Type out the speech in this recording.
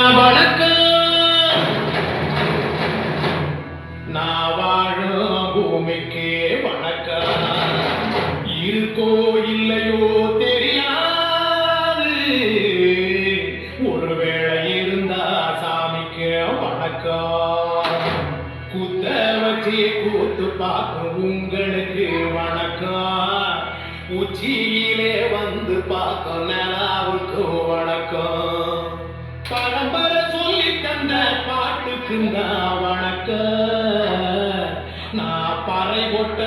வணக்கம். நான் வாழும் பூமிக்கு வணக்கம். இருக்கோ இல்லையோ தெரியாது, ஒருவேளை இருந்தா சாமிக்கு வணக்கம். குத்த வச்சு கூத்து பார்க்கும் உங்களுக்கு வணக்கம். உச்சியிலே வந்து பார்க்கும் நிலாவுக்கு வணக்கம். பரம்பரை சொல்லி தந்த பாட்டுக்கு நான் வணக்கம். நான் பறை கொட்ட